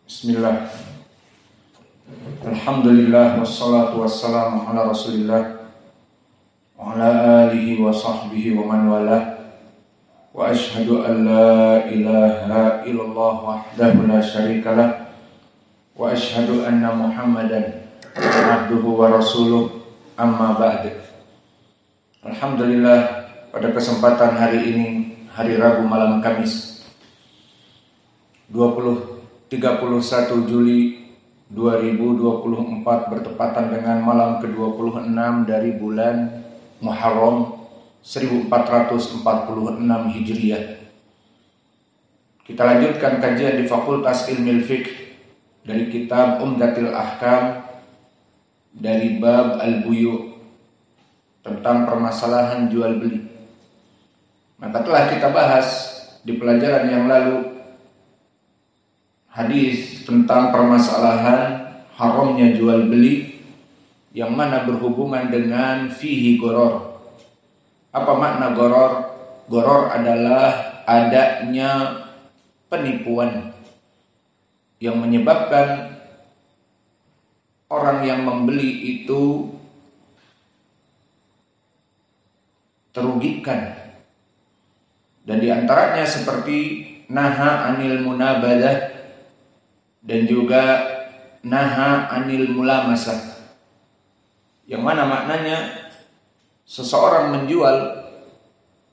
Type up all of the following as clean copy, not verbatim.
Bismillah. Alhamdulillah wassalatu wassalamu ala Rasulillah wa ala alihi wa sahbihi wa man walah. Wa ashhadu an la ilaha illallah wahdahu la syarikalah wa ashhadu anna Muhammadan abduhu wa rasuluh, amma ba'd. Alhamdulillah, pada kesempatan hari ini, hari Rabu malam Kamis 31 Juli 2024 bertepatan dengan malam ke-26 dari bulan Muharram 1446 Hijriah. Kita lanjutkan kajian di Fakultas Ilmu Fiqh dari kitab Umdatul Ahkam dari bab Al-Buyu' tentang permasalahan jual beli. Maka telah kita bahas di pelajaran yang lalu hadis tentang permasalahan haramnya jual beli yang mana berhubungan dengan fihi goror. Apa makna goror? Goror adalah adanya penipuan yang menyebabkan orang yang membeli itu terugikan. Dan diantaranya seperti naha anil munabadah dan juga naha anil mulamasah, yang mana maknanya seseorang menjual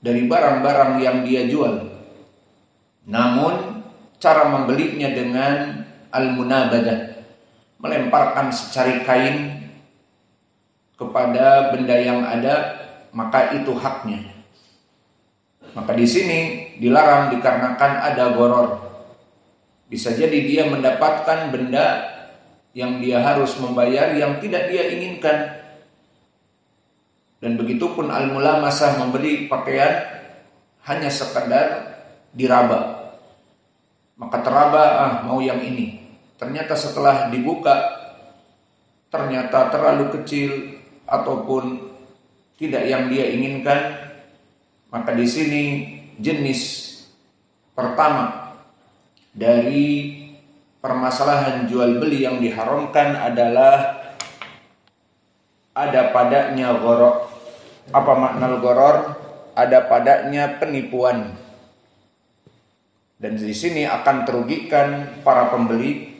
dari barang-barang yang dia jual, namun cara membelinya dengan al-munabadah, melemparkan secari kain kepada benda yang ada, maka itu haknya. Maka di sini dilarang dikarenakan ada goror. Bisa jadi dia mendapatkan benda yang dia harus membayar yang tidak dia inginkan. Dan begitupun al-mulamasah, membeli pakaian hanya sekadar diraba. Maka teraba, mau yang ini. Ternyata setelah dibuka, ternyata terlalu kecil ataupun tidak yang dia inginkan. Maka di sini jenis pertama dari permasalahan jual beli yang diharamkan adalah ada padanya gharor. Apa makna gharor? Ada padanya penipuan. Dan di sini akan terugikan para pembeli.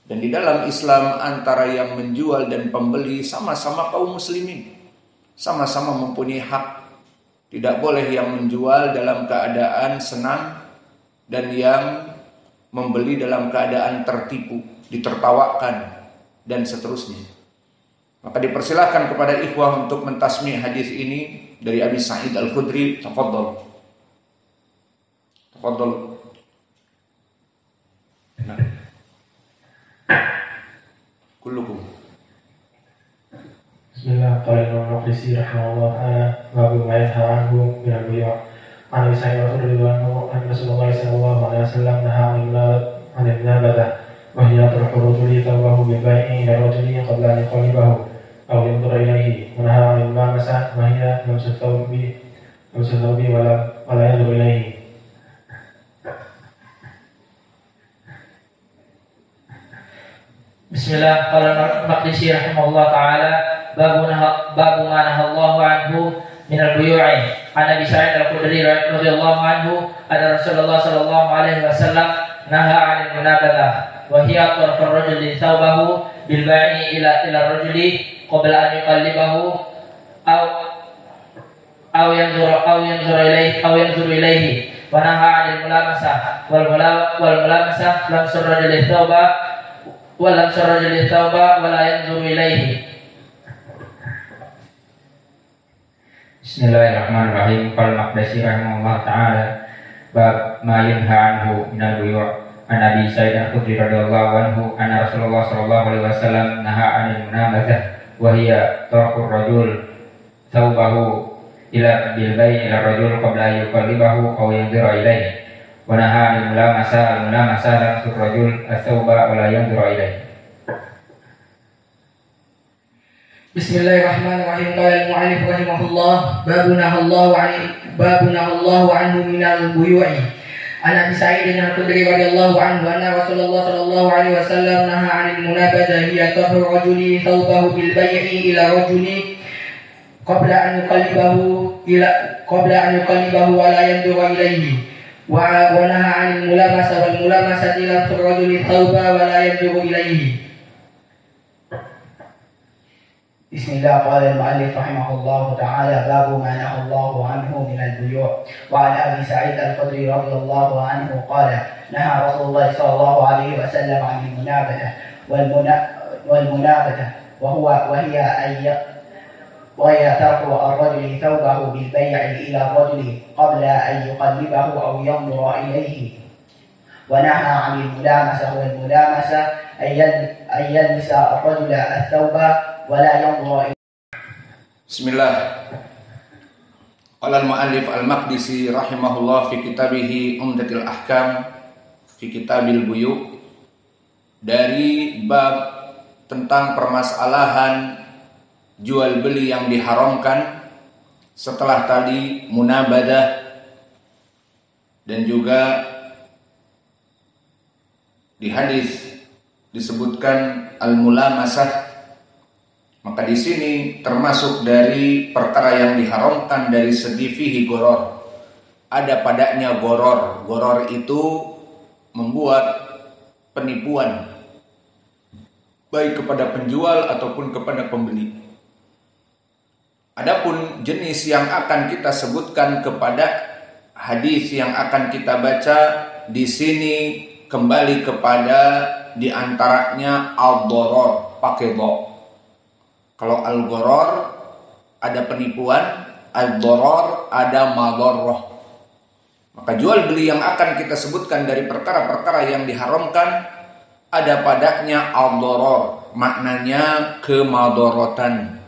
Dan di dalam Islam antara yang menjual dan pembeli sama-sama kaum muslimin, sama-sama mempunyai hak. Tidak boleh yang menjual dalam keadaan senang dan yang membeli dalam keadaan tertipu, ditertawakan dan seterusnya. Maka dipersilahkan kepada ikhwah untuk mentasmi hadis ini dari Abi Sa'id Al-Khudri. Tafadhal. Tafadhal. Kullukum. Bismillah. Qala Imam Al-Qisi rahimahullah ta'ala babu ma yanha anhu min al-buyu'. An Abi Sa'id Al-Khudri radhiyallahu anhu Rasulullah sallallahu alaihi wasallam naha 'anil munabadah wa hiya tarku rajuli thawbahu bil bai'i ila rajuli qabla an yuqallibahu aw yanzura ilayhi. Wa naha 'anil mulamasa wa hiya lamsu thawbi wa la yanzuru ilayhi. Bismillah. Qala Al-Maqdisi rahimahullah ta'ala babu ma nahallahu anhu min al-buyu'i. An Abi Sa'id Al-Khudri radhiyallahu anhu anna Rasulullah sallallahu alaihi wasallam naha 'anil munabadah wa hiya tarku ar-rajuli thawbahu bil bai'i ila ar-rajuli qabla an yuqallibahu aw yanzuru ilayhi wa naha 'anil mulamasah wal mulamasah lam surrajuli thawba wa lam surrajuli thawba wa la yanzuru ilayhi. Bismillahirrahmanirrahim. Qala Al-Maqdisi rahimahullah ta'ala bab ma yanha anhu min al-buyu'. An Abi Sa'id Al-Khudri radhiyallahu anhu anna Rasulullah sallallahu alaihi wasallam naha 'anil munamathah wa hiya tarku ar-rajul thawbahu ila bil bai'i ila ar-rajul qabla an yuqallibahu aw yanzura ilayhi. Wa naha 'anil mulamasah lamsu ar-rajul ath-thawba wa la yanzura ilayhi. Bismillahirrahmanirrahim. Qala al-mu'allif rahimahullah babu nahallahu anhu min al-buyu'i. عن أبي سعيد الخدري رضي الله عنه أن رسول الله صلى الله عليه وسلم نهى عن المنابذة هي طرح الرجل ثوبه بالبيع إلى رجل قبل أن يقلبه ولا ينظر إليه ونهى عن الملامسة والملامسة لمس الرجل الثوب ولا ينظر إليه. بسم الله. قال المؤلف رحمه الله تعالى: باب ما نهى الله عنه من البيوع. وعن ابي سعيد الخدري رضي الله عنه قال: نهى رسول الله صلى الله عليه وسلم عن المنابذة والمنابذة وهي ترك الرجل ثوبه بالبيع الى الرجل قبل ان يقلبه او ينظر اليه. ونهى عن الملامسة والملامسة ان يلمس الرجل الثوب ولا ينظر. Bismillah. Qala al-mu'allif al-Maqdisi rahimahullah fi kitabihi Umdatul Ahkam fi Kitabil Buyu, dari bab tentang permasalahan jual beli yang diharamkan setelah tadi munabadah dan juga di hadis disebutkan al-mulamasah. Maka di sini termasuk dari perkara yang diharamkan dari segi fihi goror. Ada padanya goror. Goror itu membuat penipuan baik kepada penjual ataupun kepada pembeli. Adapun jenis yang akan kita sebutkan kepada hadis yang akan kita baca di sini kembali kepada diantaranya al-doror, pakai do. Kalau al-gharar ada penipuan, al-dharar ada madharrah. Maka jual beli yang akan kita sebutkan dari perkara-perkara yang diharamkan ada padanya al-dharar, maknanya kemadharatan,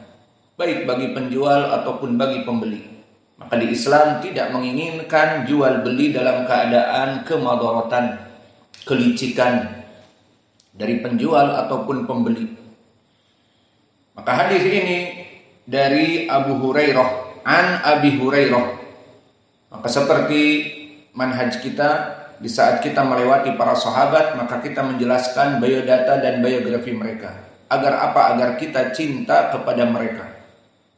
baik bagi penjual ataupun bagi pembeli. Maka di Islam tidak menginginkan jual beli dalam keadaan kemadharatan, kelicikan dari penjual ataupun pembeli. Maka hadis ini dari Abu Hurairah, an Abi Hurairah. Maka seperti manhaj kita di saat kita melewati para sahabat, maka kita menjelaskan biodata dan biografi mereka. Agar apa? Agar kita cinta kepada mereka.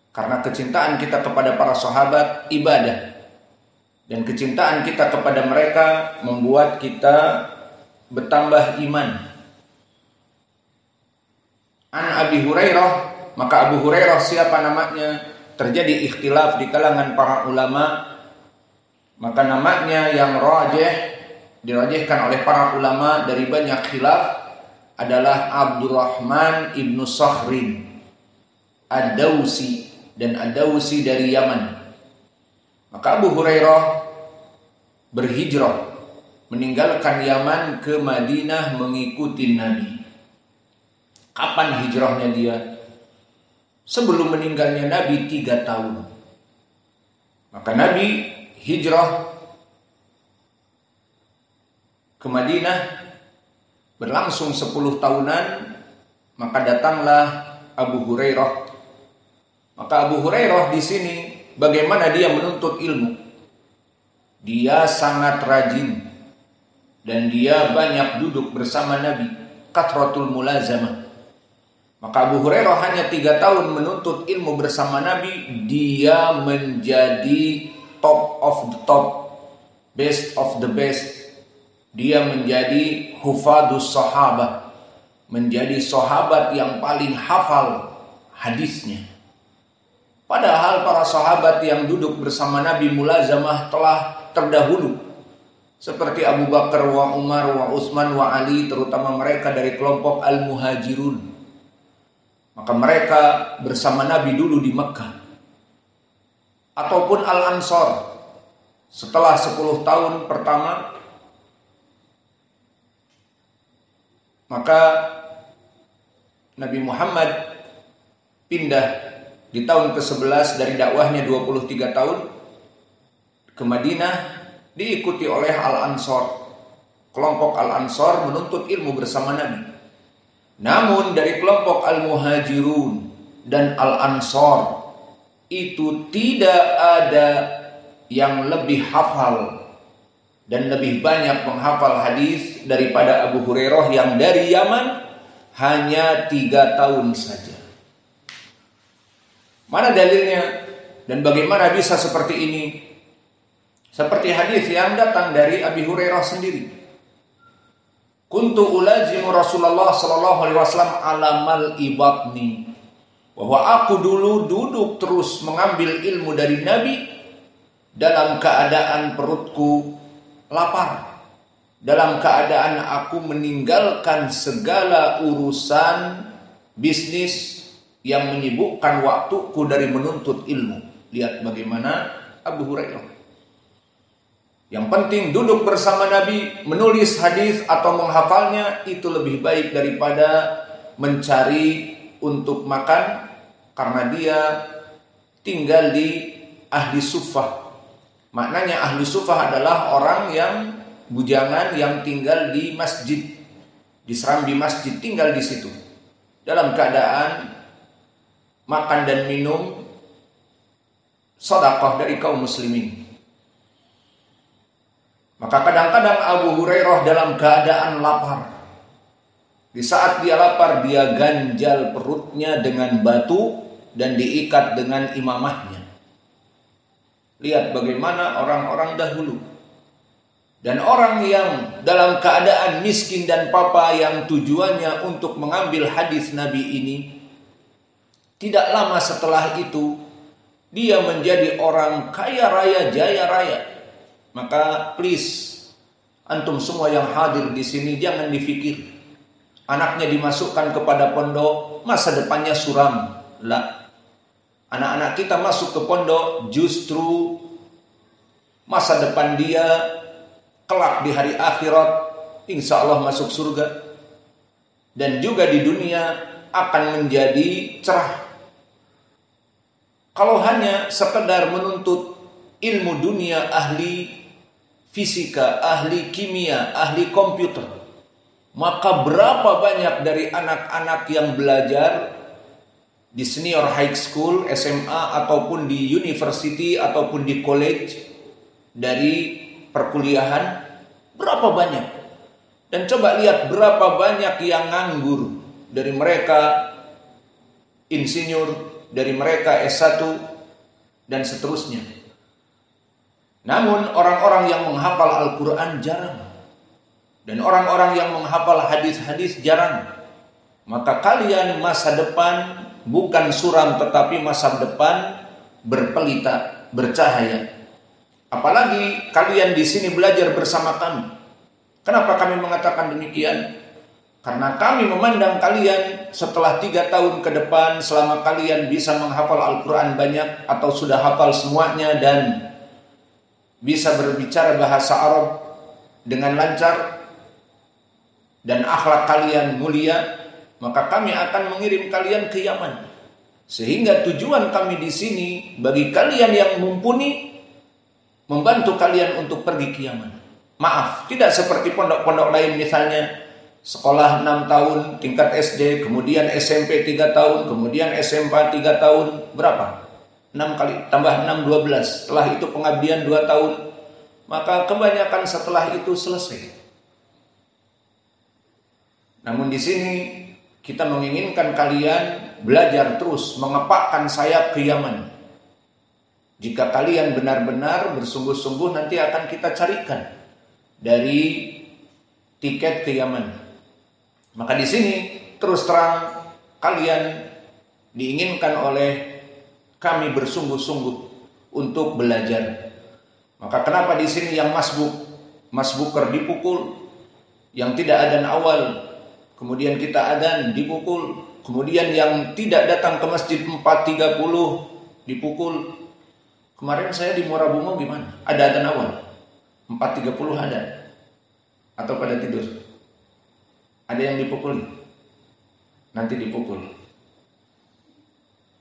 Karena kecintaan kita kepada para sahabat ibadah. Dan kecintaan kita kepada mereka membuat kita bertambah iman. An Abi Hurairah, maka Abu Hurairah siapa namanya? Terjadi ikhtilaf di kalangan para ulama. Maka namanya yang rajih, dirajihkan oleh para ulama dari banyak khilaf adalah Abdurrahman ibnu Sakhrin Ad-Dawsi, dan Ad-Dawsi dari Yaman. Maka Abu Hurairah berhijrah meninggalkan Yaman ke Madinah mengikuti Nabi. Kapan hijrahnya dia? Sebelum meninggalnya Nabi 3 tahun. Maka Nabi hijrah ke Madinah berlangsung 10 tahunan. Maka datanglah Abu Hurairah. Maka Abu Hurairah di sini bagaimana dia menuntut ilmu? Dia sangat rajin dan dia banyak duduk bersama Nabi. Kathratul mulazamah. Maka Abu Hurairah hanya 3 tahun menuntut ilmu bersama Nabi, dia menjadi top of the top, best of the best. Dia menjadi hufadus sahabah, menjadi sahabat yang paling hafal hadisnya. Padahal para sahabat yang duduk bersama Nabi mulazamah telah terdahulu, seperti Abu Bakar wa Umar wa Utsman wa Ali, terutama mereka dari kelompok al-muhajirun. Maka mereka bersama Nabi dulu di Mekah. Ataupun Al-Ansar. Setelah 10 tahun pertama, maka Nabi Muhammad pindah di tahun ke-11 dari dakwahnya 23 tahun ke Madinah, diikuti oleh Al-Ansar. Kelompok Al-Ansar menuntut ilmu bersama Nabi. Namun dari kelompok Al-Muhajirun dan Al-Ansar itu tidak ada yang lebih hafal dan lebih banyak menghafal hadis daripada Abu Hurairah yang dari Yaman hanya 3 tahun saja. Mana dalilnya dan bagaimana bisa seperti ini? Seperti hadis yang datang dari Abi Hurairah sendiri. Kuntu ulazimu Rasulullah sallallahu alaihi wasallam alamal ibatni. Bahwa aku dulu duduk terus mengambil ilmu dari Nabi dalam keadaan perutku lapar. Dalam keadaan aku meninggalkan segala urusan bisnis yang menyibukkan waktuku dari menuntut ilmu. Lihat bagaimana Abu Hurairah. Yang penting duduk bersama Nabi, menulis hadis atau menghafalnya itu lebih baik daripada mencari untuk makan, karena dia tinggal di ahli suffah. Maknanya ahli suffah adalah orang yang bujangan yang tinggal di masjid, di serambi masjid, tinggal di situ dalam keadaan makan dan minum sedekah dari kaum muslimin. Maka kadang-kadang Abu Hurairah dalam keadaan lapar. Di saat dia lapar, dia ganjal perutnya dengan batu dan diikat dengan imamahnya. Lihat bagaimana orang-orang dahulu. Dan orang yang dalam keadaan miskin dan papa yang tujuannya untuk mengambil hadis Nabi ini, tidak lama setelah itu dia menjadi orang kaya raya, jaya raya. Maka please, antum semua yang hadir di sini jangan dipikir anaknya dimasukkan kepada pondok masa depannya suram. Lah, anak-anak kita masuk ke pondok justru masa depan dia kelak di hari akhirat insya Allah masuk surga, dan juga di dunia akan menjadi cerah. Kalau hanya sekedar menuntut ilmu dunia, ahli fisika, ahli kimia, ahli komputer, maka berapa banyak dari anak-anak yang belajar di senior high school, SMA, ataupun di university, ataupun di college, dari perkuliahan, berapa banyak? Dan coba lihat berapa banyak yang nganggur. Dari mereka insinyur, dari mereka S1, dan seterusnya. Namun orang-orang yang menghafal Al-Quran jarang. Dan orang-orang yang menghafal hadis-hadis jarang. Maka kalian masa depan bukan suram, tetapi masa depan berpelita, bercahaya. Apalagi kalian di sini belajar bersama kami. Kenapa kami mengatakan demikian? Karena kami memandang kalian setelah 3 tahun ke depan, selama kalian bisa menghafal Al-Quran banyak atau sudah hafal semuanya dan bisa berbicara bahasa Arab dengan lancar dan akhlak kalian mulia, maka kami akan mengirim kalian ke Yaman. Sehingga tujuan kami di sini bagi kalian yang mumpuni, membantu kalian untuk pergi ke Yaman. Maaf, tidak seperti pondok-pondok lain misalnya sekolah 6 tahun tingkat SD, kemudian SMP 3 tahun, kemudian SMP 3 tahun, berapa? 6 kali tambah 6 12. Setelah itu pengabdian 2 tahun. Maka kebanyakan setelah itu selesai. Namun di sini kita menginginkan kalian belajar terus, mengepakkan sayap ke Yaman. Jika kalian benar-benar bersungguh-sungguh, nanti akan kita carikan dari tiket ke Yaman. Maka di sini terus terang kalian diinginkan oleh kami bersungguh-sungguh untuk belajar. Maka kenapa di sini yang masbuker dipukul, yang tidak adzan awal, kemudian kita adzan dipukul, kemudian yang tidak datang ke masjid 4.30 dipukul. Kemarin saya di Muara Bungo gimana? Ada adzan awal 4.30 ada, atau pada tidur? Ada yang dipukul? Nanti dipukul.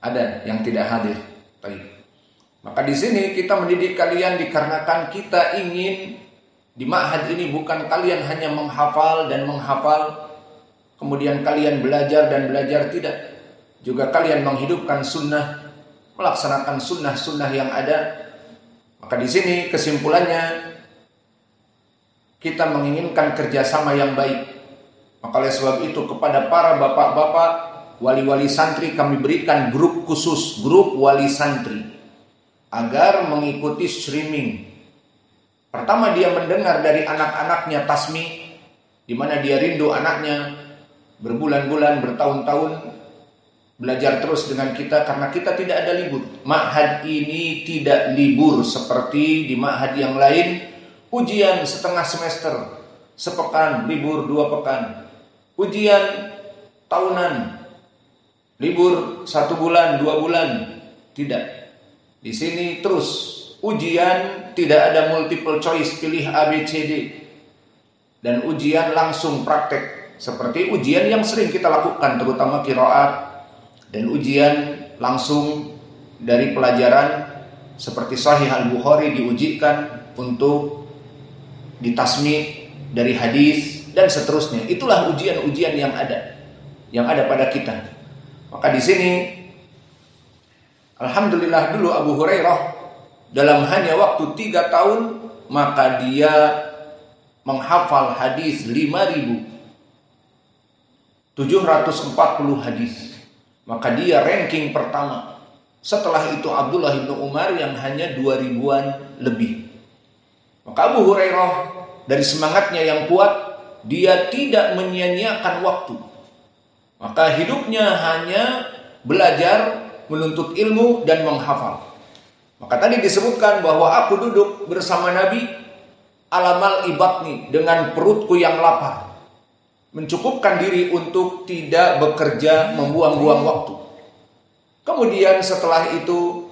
Ada yang tidak hadir. Baik. Maka di sini kita mendidik kalian dikarenakan kita ingin di ma'had ini bukan kalian hanya menghafal dan menghafal, kemudian kalian belajar dan belajar, tidak. Juga kalian menghidupkan sunnah, melaksanakan sunnah-sunnah yang ada. Maka di sini kesimpulannya, kita menginginkan kerjasama yang baik. Maka oleh sebab itu kepada para bapak-bapak wali-wali santri kami berikan grup khusus, grup wali santri, agar mengikuti streaming. Pertama dia mendengar dari anak-anaknya tasmi, di mana dia rindu anaknya berbulan-bulan, bertahun-tahun belajar terus dengan kita karena kita tidak ada libur. Ma'had ini tidak libur seperti di ma'had yang lain, ujian setengah semester, sepekan, libur 2 pekan. Ujian tahunan, libur 1 bulan, 2 bulan, tidak. Di sini terus ujian, tidak ada multiple choice, pilih A, B, C, D. Dan ujian langsung praktek. Seperti ujian yang sering kita lakukan, terutama qiraat. Dan ujian langsung dari pelajaran seperti Sahih Al-Bukhari diujikan untuk ditasmi dari hadis dan seterusnya. Itulah ujian-ujian yang ada pada kita. Maka di sini alhamdulillah dulu Abu Hurairah dalam hanya waktu 3 tahun maka dia menghafal hadis 5.740 hadis. Maka dia ranking pertama. Setelah itu Abdullah bin Umar yang hanya 2.000-an lebih. Maka Abu Hurairah dari semangatnya yang kuat, dia tidak menyia-nyiakan waktu. Maka hidupnya hanya belajar, menuntut ilmu dan menghafal. Maka tadi disebutkan bahwa aku duduk bersama Nabi alamal ibatni, dengan perutku yang lapar. Mencukupkan diri untuk tidak bekerja, membuang-buang waktu. Kemudian setelah itu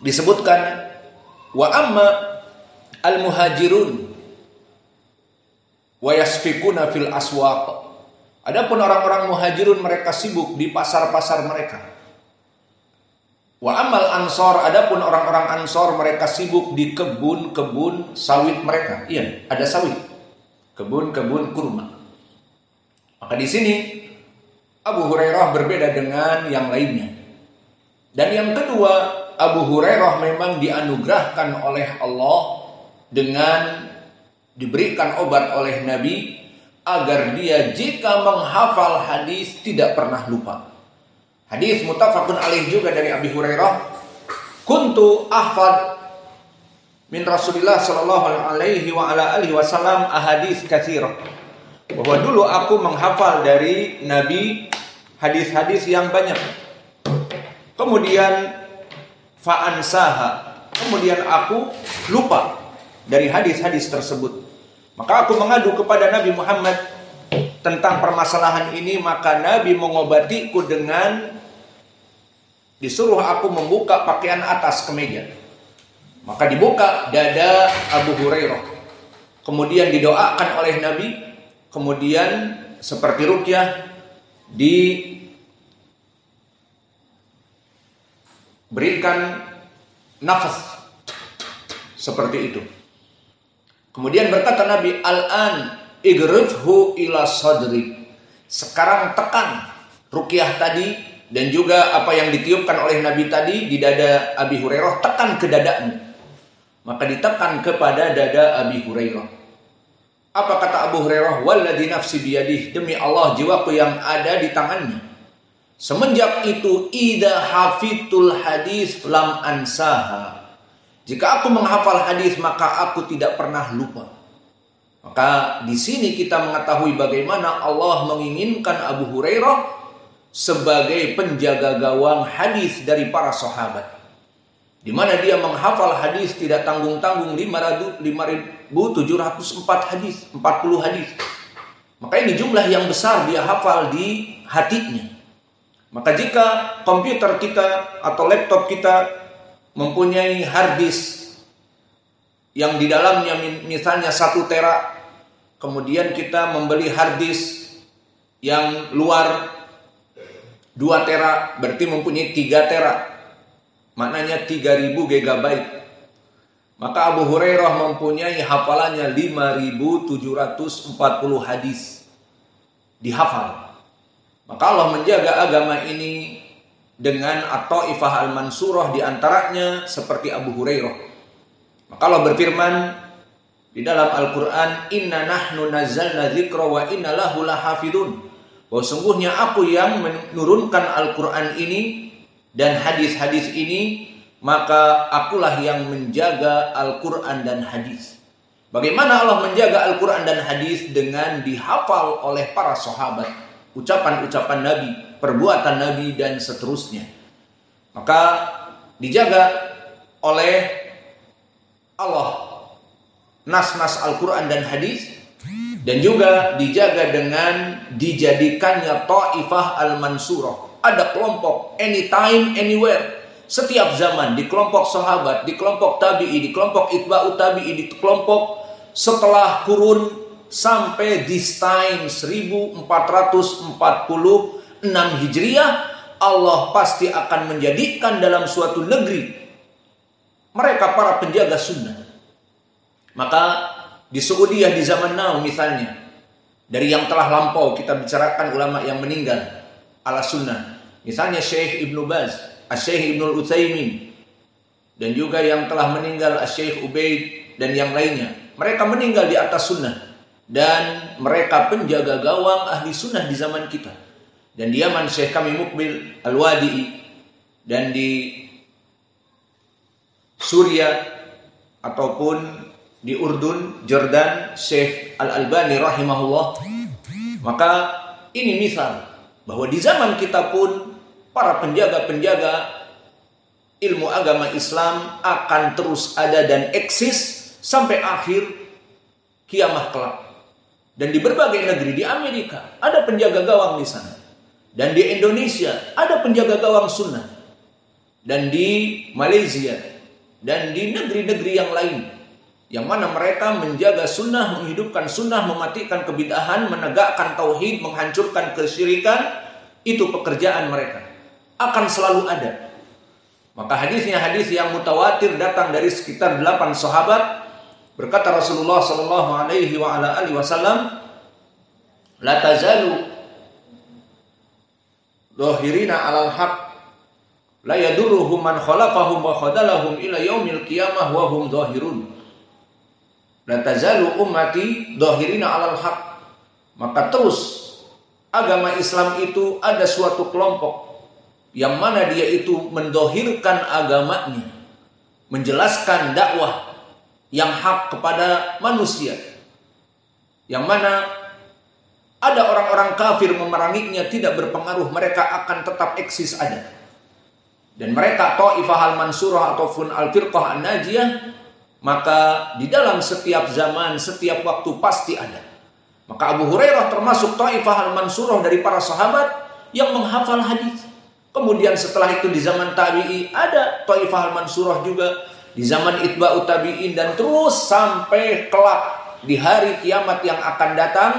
disebutkan wa amma al-muhajirun wa yasfikuna fil aswaq. Adapun orang-orang muhajirun mereka sibuk di pasar-pasar mereka. Wa amal ansor, adapun orang-orang ansor mereka sibuk di kebun-kebun sawit mereka. Iya, ada sawit. Kebun-kebun kurma. Maka di sini Abu Hurairah berbeda dengan yang lainnya. Dan yang kedua, Abu Hurairah memang dianugerahkan oleh Allah dengan diberikan obat oleh Nabi agar dia jika menghafal hadis tidak pernah lupa. Hadis muttafaqun alaih juga dari Abi Hurairah, kuntu ahfad min Rasulillah sallallahu alaihi wa ala alihi wasallam ahadits katsirah. Bahwa dulu aku menghafal dari Nabi hadis-hadis yang banyak. Kemudian fa'ansaha, kemudian aku lupa dari hadis-hadis tersebut. Maka aku mengadu kepada Nabi Muhammad tentang permasalahan ini, maka Nabi mengobatiku dengan disuruh aku membuka pakaian atas kemeja. Maka dibuka dada Abu Hurairah. Kemudian didoakan oleh Nabi. Kemudian seperti ruqyah diberikan nafas seperti itu. Kemudian berkata Nabi, al-an igrifhu ila sadri. Sekarang tekan ruqyah tadi dan juga apa yang ditiupkan oleh Nabi tadi di dada Abi Hurairah, tekan ke dadamu. Maka ditekan kepada dada Abi Hurairah. Apa kata Abu Hurairah? Walladzi nafsi biyadih, demi Allah jiwaku yang ada di tangannya. Semenjak itu idza hafidtul hadis lam ansaha. Jika aku menghafal hadis maka aku tidak pernah lupa. Maka di sini kita mengetahui bagaimana Allah menginginkan Abu Hurairah sebagai penjaga gawang hadis dari para sahabat. Di mana dia menghafal hadis tidak tanggung-tanggung 5.704 hadis, 40 hadis. Maka ini jumlah yang besar dia hafal di hatinya. Maka jika komputer kita atau laptop kita mempunyai hard disk yang di dalamnya misalnya 1 tera, kemudian kita membeli hard disk yang luar 2 tera, berarti mempunyai 3 tera. Maknanya 3000 GB. Maka Abu Hurairah mempunyai hafalannya 5.740 hadis. Dihafal. Maka Allah menjaga agama ini dengan At-Taifah Al-Mansurah, di antaranya seperti Abu Hurairah. Maka Allah berfirman di dalam Al-Quran, inna nahnu nazzalna dzikra wa inna lahu lahafidun. Bahwa sungguhnya aku yang menurunkan Al-Quran ini dan hadis-hadis ini, maka akulah yang menjaga Al-Quran dan hadis. Bagaimana Allah menjaga Al-Quran dan hadis? Dengan dihafal oleh para sahabat, ucapan-ucapan Nabi, perbuatan Nabi, dan seterusnya. Maka dijaga oleh Allah nas-nas Al-Quran dan hadis, dan juga dijaga dengan dijadikannya Taifah Al-Mansurah. Ada kelompok anytime, anywhere, setiap zaman, di kelompok sahabat, di kelompok tabi'i, di kelompok itba'ut tabi'i, di kelompok setelah kurun sampai this time 1446 Hijriah, Allah pasti akan menjadikan dalam suatu negeri mereka para penjaga sunnah. Maka di Saudiyah di zaman now misalnya, dari yang telah lampau kita bicarakan ulama yang meninggal ala sunnah, misalnya Syekh Ibnu Baz, Syekh Ibnu Utsaimin, dan juga yang telah meninggal Syekh Ubaid dan yang lainnya. Mereka meninggal di atas sunnah, dan mereka penjaga gawang ahli sunnah di zaman kita. Dan di Yaman Syekh kami Mukbil Al-Wadi'i, dan di Suriah ataupun di Urdun, Jordan, Syekh Al-Albani rahimahullah. Maka ini misal bahwa di zaman kita pun para penjaga-penjaga ilmu agama Islam akan terus ada dan eksis sampai akhir kiamah kelak. Dan di berbagai negeri, di Amerika ada penjaga gawang di sana, dan di Indonesia ada penjaga gawang sunnah, dan di Malaysia dan di negeri-negeri yang lain, yang mana mereka menjaga sunnah, menghidupkan sunnah, mematikan kebid'ahan, menegakkan tauhid, menghancurkan kesyirikan. Itu pekerjaan mereka, akan selalu ada. Maka hadisnya hadis yang mutawatir datang dari sekitar 8 sahabat. Berkata Rasulullah sallallahu alaihi wa ala alihi wasallam, la tazalu dhahirina 'alal haq la yadurruhum man khalafahum wa khadalahum ila yaumil qiyamah wa hum dhahirun. La tazalu ummati dhahirina 'alal haq. Maka terus agama Islam itu ada suatu kelompok yang mana dia itu mendohirkan agamanya, menjelaskan dakwah yang hak kepada manusia, yang mana ada orang-orang kafir memeranginya tidak berpengaruh, mereka akan tetap eksis ada. Dan mereka Taifah Al-Mansurah ataupun Al-Firqah An-Najiyah, maka di dalam setiap zaman, setiap waktu pasti ada. Maka Abu Hurairah termasuk Taifah Al-Mansurah dari para sahabat yang menghafal hadis. Kemudian setelah itu di zaman tabi'i ada Taifah Al-Mansurah juga, di zaman itba'ut tabi'in, dan terus sampai kelak di hari kiamat yang akan datang.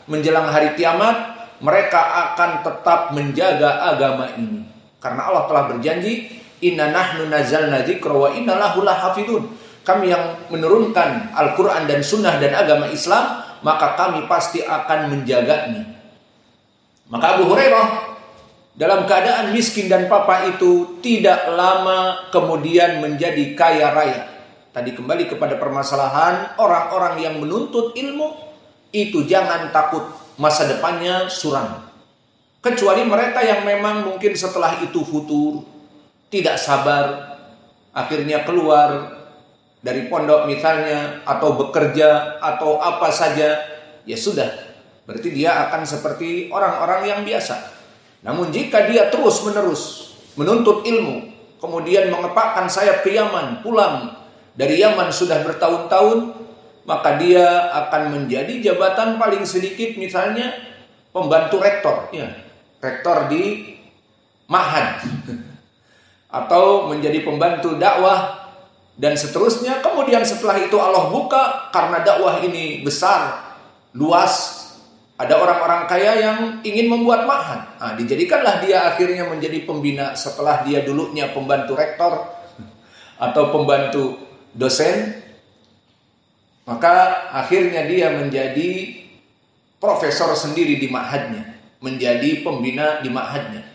Menjelang hari kiamat mereka akan tetap menjaga agama ini, karena Allah telah berjanji, inna nahnu nazzalna dzikra wa inna lahu lahafidun. Kami yang menurunkan Al-Quran dan Sunnah dan agama Islam, maka kami pasti akan menjaganya. Maka Abu Hurairah dalam keadaan miskin dan papa itu tidak lama kemudian menjadi kaya raya. Tadi kembali kepada permasalahan orang-orang yang menuntut ilmu itu jangan takut masa depannya suram. Kecuali mereka yang memang mungkin setelah itu futur, tidak sabar, akhirnya keluar dari pondok misalnya, atau bekerja, atau apa saja, ya sudah, berarti dia akan seperti orang-orang yang biasa. Namun jika dia terus-menerus menuntut ilmu, kemudian mengepakkan sayap ke Yaman, pulang dari Yaman sudah bertahun-tahun, maka dia akan menjadi jabatan paling sedikit misalnya pembantu rektor, ya, rektor di Ma'had, atau menjadi pembantu dakwah dan seterusnya. Kemudian setelah itu Allah buka, karena dakwah ini besar, luas, ada orang-orang kaya yang ingin membuat ma'had. Nah, dijadikanlah dia akhirnya menjadi pembina setelah dia dulunya pembantu rektor atau pembantu dosen. Maka akhirnya dia menjadi profesor sendiri di ma'hadnya, menjadi pembina di ma'hadnya.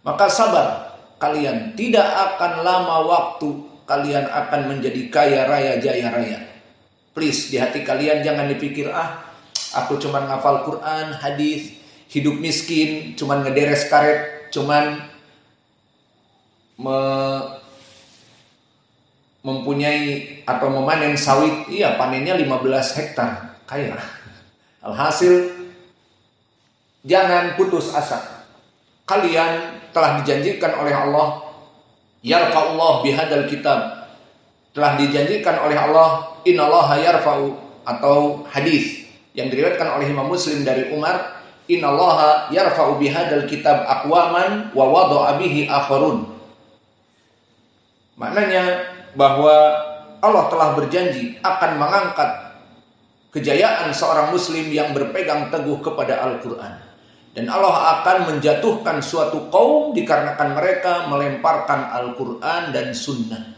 Maka sabar kalian, tidak akan lama waktu kalian akan menjadi kaya raya jaya raya. Please, di hati kalian jangan dipikir, aku cuman ngafal Quran, hadis, hidup miskin, cuman ngederes karet, cuman mempunyai atau memanen sawit, iya panennya 15 hektar, kaya. Alhasil, jangan putus asa. Kalian telah dijanjikan oleh Allah, yarfa'ullah bihadal kitab. Telah dijanjikan oleh Allah, innallaha yarfa'u, atau hadis yang diriwayatkan oleh Imam Muslim dari Umar, innallaha yarfa'u bihadal kitab aqwaman wa wada'a bihi akharun. Maknanya bahwa Allah telah berjanji akan mengangkat kejayaan seorang muslim yang berpegang teguh kepada Al-Quran. Dan Allah akan menjatuhkan suatu kaum dikarenakan mereka melemparkan Al-Quran dan Sunnah.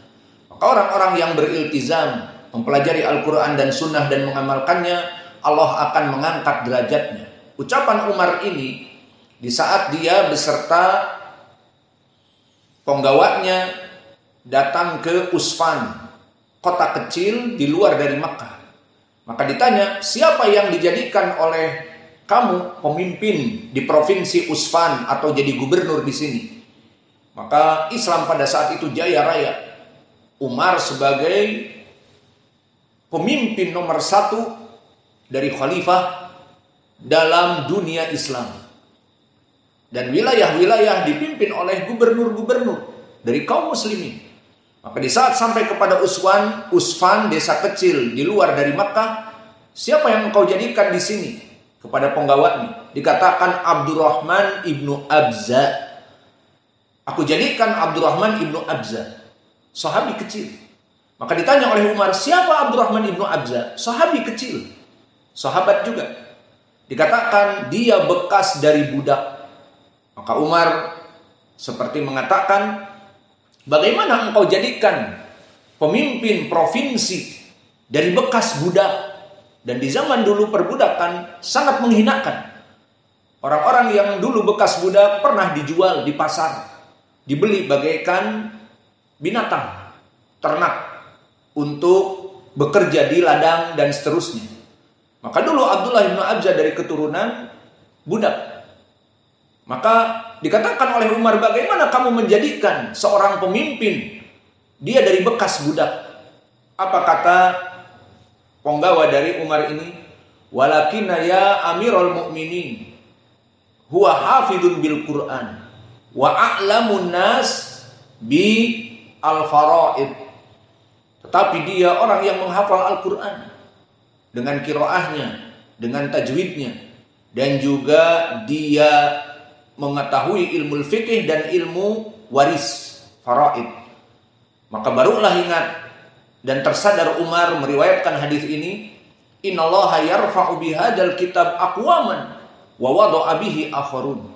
Maka orang-orang yang beriltizam, mempelajari Al-Quran dan Sunnah dan mengamalkannya, Allah akan mengangkat derajatnya. Ucapan Umar ini di saat dia beserta penggawanya datang ke Usfan, kota kecil di luar dari Makkah. Maka ditanya, siapa yang dijadikan oleh kamu pemimpin di provinsi Usfan atau jadi gubernur di sini? Maka Islam pada saat itu jaya raya. Umar sebagai pemimpin nomor 1 dari khalifah dalam dunia Islam. Dan wilayah-wilayah dipimpin oleh gubernur-gubernur dari kaum muslimin. Maka di saat sampai kepada Usfan, desa kecil di luar dari Makkah, siapa yang engkau jadikan di sini? Kepada penggawanya dikatakan Abdurrahman ibnu Abza. Aku jadikan Abdurrahman ibnu Abza, sahabi kecil. Maka ditanya oleh Umar, siapa Abdurrahman ibnu Abza? Sahabi kecil, sahabat juga. Dikatakan dia bekas dari budak. Maka Umar seperti mengatakan, bagaimana engkau jadikan pemimpin provinsi dari bekas budak? Dan di zaman dulu perbudakan sangat menghinakan. Orang-orang yang dulu bekas budak pernah dijual di pasar, dibeli bagaikan binatang, ternak, untuk bekerja di ladang dan seterusnya. Maka dulu Abdullah bin Abza dari keturunan budak. Maka dikatakan oleh Umar, bagaimana kamu menjadikan seorang pemimpin dia dari bekas budak? Apa kata penggawa dari Umar ini? Walakinna ya Amirul Mukminin huwa hafidun bil Quran wa a'lamun nas bi al-faraid. Tetapi dia orang yang menghafal Al-Quran dengan qiraahnya, dengan tajwidnya, dan juga dia mengetahui ilmu fikih dan ilmu waris faraid. Maka barulah ingat dan tersadar Umar meriwayatkan hadis ini, innallaha yarfa'u bihadzal kitab aqwaman wa wada'a bihi akharun.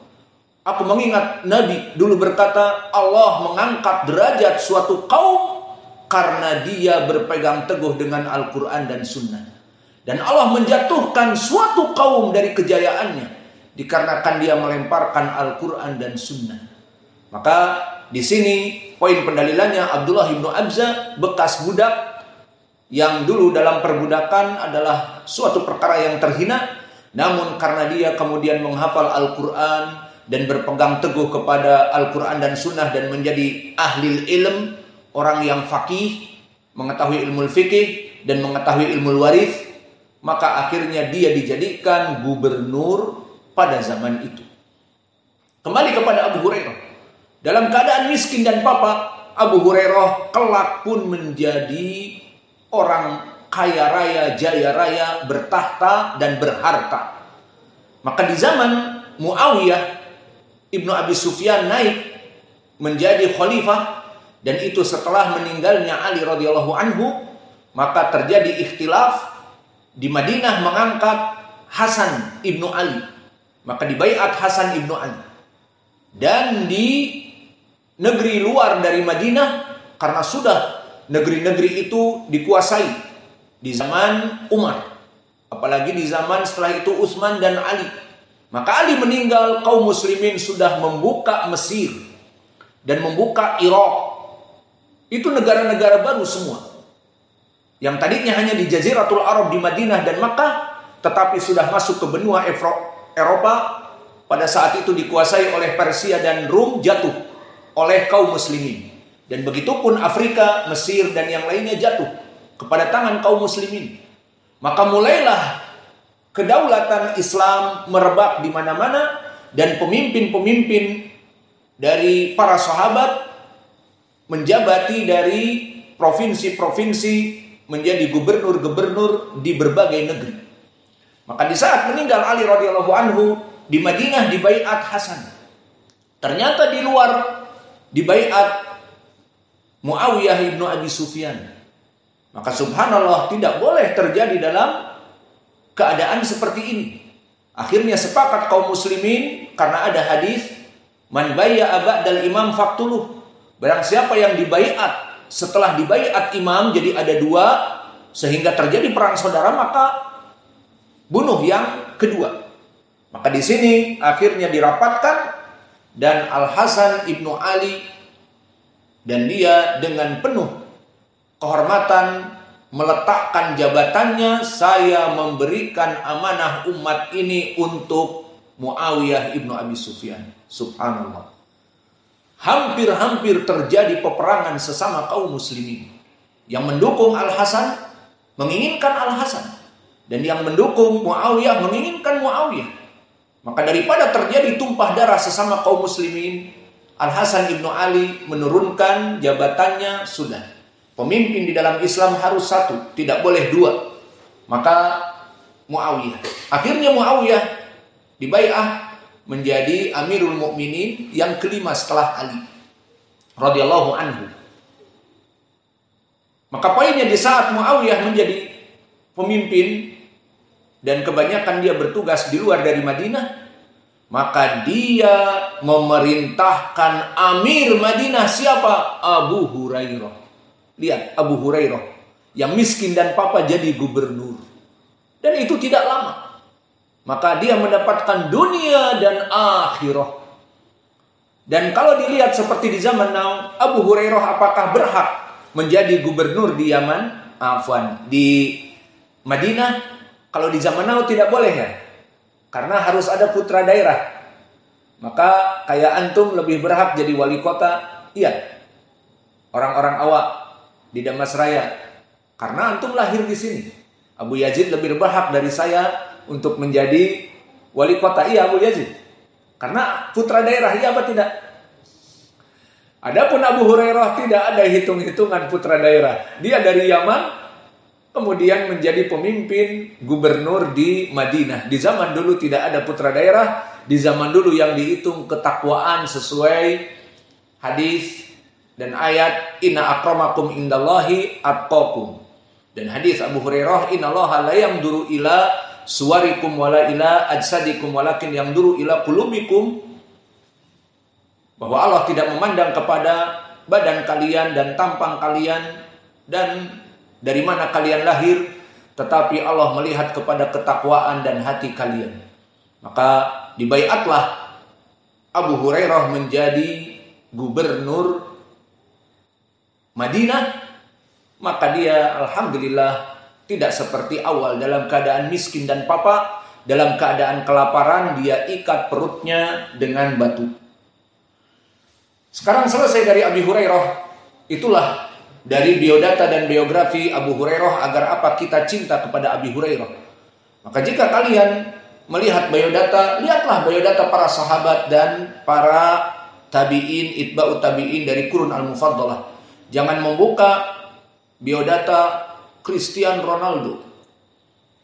Aku mengingat Nabi dulu berkata, Allah mengangkat derajat suatu kaum karena dia berpegang teguh dengan Al-Quran dan Sunnah. Dan Allah menjatuhkan suatu kaum dari kejayaannya dikarenakan dia melemparkan Al-Quran dan Sunnah. Maka di sini poin pendalilannya, Abdullah bin Abza bekas budak yang dulu dalam perbudakan adalah suatu perkara yang terhina, namun karena dia kemudian menghafal Al-Quran dan berpegang teguh kepada Al-Quran dan Sunnah dan menjadi ahli ilm, orang yang faqih, mengetahui ilmu fikih dan mengetahui ilmu waris, maka akhirnya dia dijadikan gubernur pada zaman itu. Kembali kepada Abu Hurairah. Dalam keadaan miskin dan papa, Abu Hurairah kelak pun menjadi orang kaya raya, jaya raya, bertahta dan berharta. Maka di zaman Muawiyah Ibnu Abi Sufyan naik menjadi khalifah, dan itu setelah meninggalnya Ali radhiyallahu anhu, maka terjadi ikhtilaf di Madinah mengangkat Hasan Ibnu Ali. Maka dibaiat Hasan Ibnu Ali. Dan di negeri luar dari Madinah, karena sudah negeri-negeri itu dikuasai di zaman Umar, apalagi di zaman setelah itu Utsman dan Ali. Maka Ali meninggal, kaum muslimin sudah membuka Mesir dan membuka Irak. Itu negara-negara baru semua. Yang tadinya hanya di Jaziratul Arab di Madinah dan Makkah, tetapi sudah masuk ke benua Eropa. Pada saat itu dikuasai oleh Persia dan Rum, jatuh oleh kaum muslimin. Dan begitupun Afrika, Mesir dan yang lainnya jatuh kepada tangan kaum muslimin. Maka mulailah kedaulatan Islam merebak di mana-mana, dan pemimpin-pemimpin dari para sahabat menjabati dari provinsi-provinsi menjadi gubernur-gubernur di berbagai negeri. Maka di saat meninggal Ali radhiyallahu anhu di Madinah dibaiat Hasan. Ternyata di luar dibaiat Muawiyah ibnu Abi Sufyan. Maka subhanallah, tidak boleh terjadi dalam keadaan seperti ini. Akhirnya sepakat kaum muslimin karena ada hadis man bayya'a ba'dal imam faqtuluh. Barang siapa yang dibaiat setelah dibaiat imam, jadi ada dua, sehingga terjadi perang saudara, maka bunuh yang kedua. Maka di sini akhirnya dirapatkan, dan Al Hasan ibnu Ali dan dia dengan penuh kehormatan meletakkan jabatannya, saya memberikan amanah umat ini untuk Muawiyah ibnu Abi Sufyan. Subhanallah. Hampir-hampir terjadi peperangan sesama kaum muslimin. Yang mendukung Al-Hasan menginginkan Al-Hasan, dan yang mendukung Muawiyah menginginkan Muawiyah. Maka daripada terjadi tumpah darah sesama kaum muslimin, Al-Hasan ibnu Ali menurunkan jabatannya, sudah. Pemimpin di dalam Islam harus satu, tidak boleh dua. Maka Muawiyah. Akhirnya Muawiyah dibai'ah menjadi Amirul Mukminin yang kelima setelah Ali radhiyallahu anhu. Maka poinnya, di saat Muawiyah menjadi pemimpin dan kebanyakan dia bertugas di luar dari Madinah, maka dia memerintahkan Amir Madinah siapa? Abu Hurairah. Lihat, Abu Hurairah yang miskin dan papa jadi gubernur. Dan itu tidak lama. Maka dia mendapatkan dunia dan akhirah. Dan kalau dilihat seperti di zaman now, Abu Hurairah apakah berhak menjadi gubernur di Yaman? Di Madinah? Kalau di zaman now tidak boleh ya. Karena harus ada putra daerah. Maka kayak antum lebih berhak jadi wali kota. Iya. Orang-orang awak di Damasraya. Karena antum lahir di sini. Abu Yazid lebih berhak dari saya untuk menjadi wali kota. Iya, Abu Yazid. Karena putra daerah, iya apa tidak? Adapun Abu Hurairah tidak ada hitung-hitungan putra daerah. Dia dari Yaman, kemudian menjadi pemimpin gubernur di Madinah. Di zaman dulu tidak ada putra daerah. Di zaman dulu yang dihitung ketakwaan sesuai hadis dan ayat inna akramakum indallahi atqakum. Dan hadis Abu Hurairah, innallaha la yamduru ila suwarikum wala ila ajsadikum walakin yamduru ila qulubikum. Bahwa Allah tidak memandang kepada badan kalian dan tampang kalian dan dari mana kalian lahir, tetapi Allah melihat kepada ketakwaan dan hati kalian. Maka dibaiatlah Abu Hurairah menjadi gubernur Madinah. Maka dia alhamdulillah tidak seperti awal dalam keadaan miskin dan papa. Dalam keadaan kelaparan dia ikat perutnya dengan batu. Sekarang selesai dari Abi Hurairah. Itulah dari biodata dan biografi Abu Hurairah, agar apa kita cinta kepada Abi Hurairah. Maka jika kalian melihat biodata, lihatlah biodata para sahabat dan para tabi'in, itba'ut tabi'in dari Qurun al-Mufaddalah. Jangan membuka biodata Cristiano Ronaldo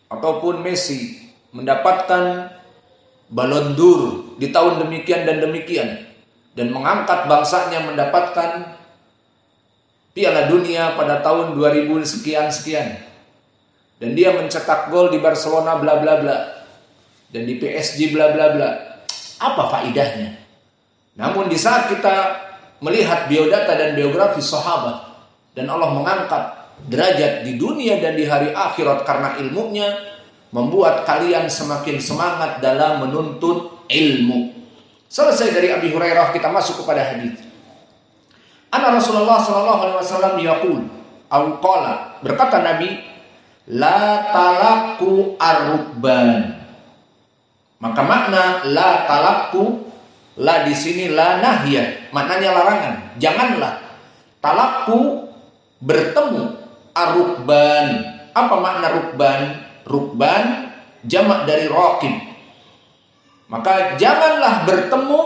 ataupun Messi mendapatkan Ballon d'Or di tahun demikian dan demikian, dan mengangkat bangsanya mendapatkan Piala Dunia pada tahun 2000 sekian-sekian, dan dia mencetak gol di Barcelona bla bla bla, dan di PSG bla bla bla. Apa faidahnya? Namun di saat kita melihat biodata dan biografi sahabat, dan Allah mengangkat derajat di dunia dan di hari akhirat karena ilmunya, membuat kalian semakin semangat dalam menuntut ilmu. Selesai dari Abi Hurairah, kita masuk kepada hadis. Anna Rasulullah sallallahu alaihi wasallam yaqul au qala, berkata Nabi, la talaku ar-rukban. Maka makna la talaku, la di sini la nahya, maknanya larangan. Janganlah talaku bertemu ar-rukban. Apa makna rukban? Rukban jamak dari raqib. Maka janganlah bertemu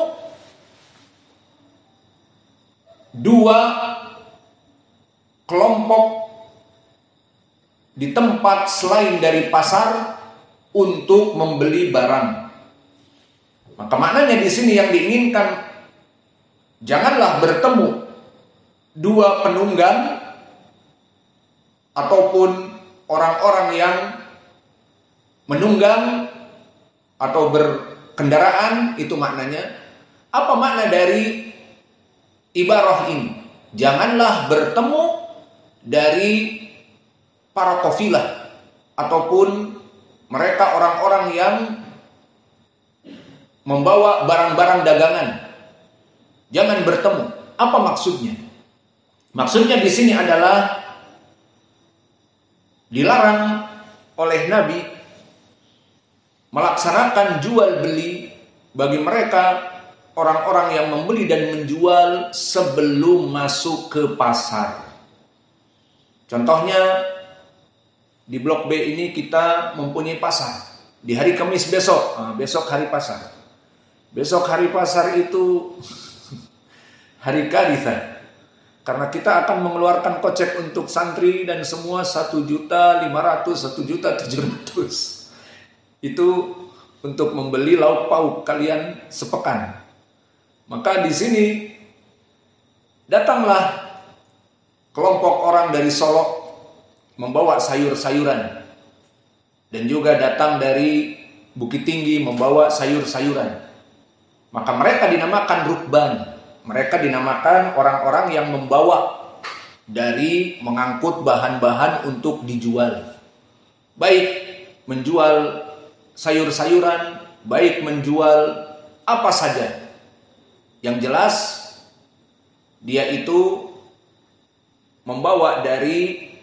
dua kelompok di tempat selain dari pasar untuk membeli barang. Maka maknanya di sini yang diinginkan, janganlah bertemu dua penunggang ataupun orang-orang yang menunggang atau berkendaraan, itu maknanya. Apa makna dari ibarah ini? Janganlah bertemu dari para kafilah ataupun mereka orang-orang yang membawa barang-barang dagangan. Jangan bertemu. Apa maksudnya? Maksudnya di sini adalah dilarang oleh Nabi melaksanakan jual beli bagi mereka orang-orang yang membeli dan menjual sebelum masuk ke pasar. Contohnya di Blok B ini kita mempunyai pasar. Di hari Kamis besok, besok hari pasar. Besok hari pasar itu hari karithah. Karena kita akan mengeluarkan kocek untuk santri dan semua 1.500.000, 1.700.000. Itu untuk membeli lauk pauk kalian sepekan. Maka di sini datanglah kelompok orang dari Solo membawa sayur-sayuran, dan juga datang dari Bukit Tinggi membawa sayur-sayuran. Maka mereka dinamakan rukban. Mereka dinamakan orang-orang yang membawa dari mengangkut bahan-bahan untuk dijual. Baik menjual sayur-sayuran, baik menjual apa saja. Yang jelas dia itu membawa dari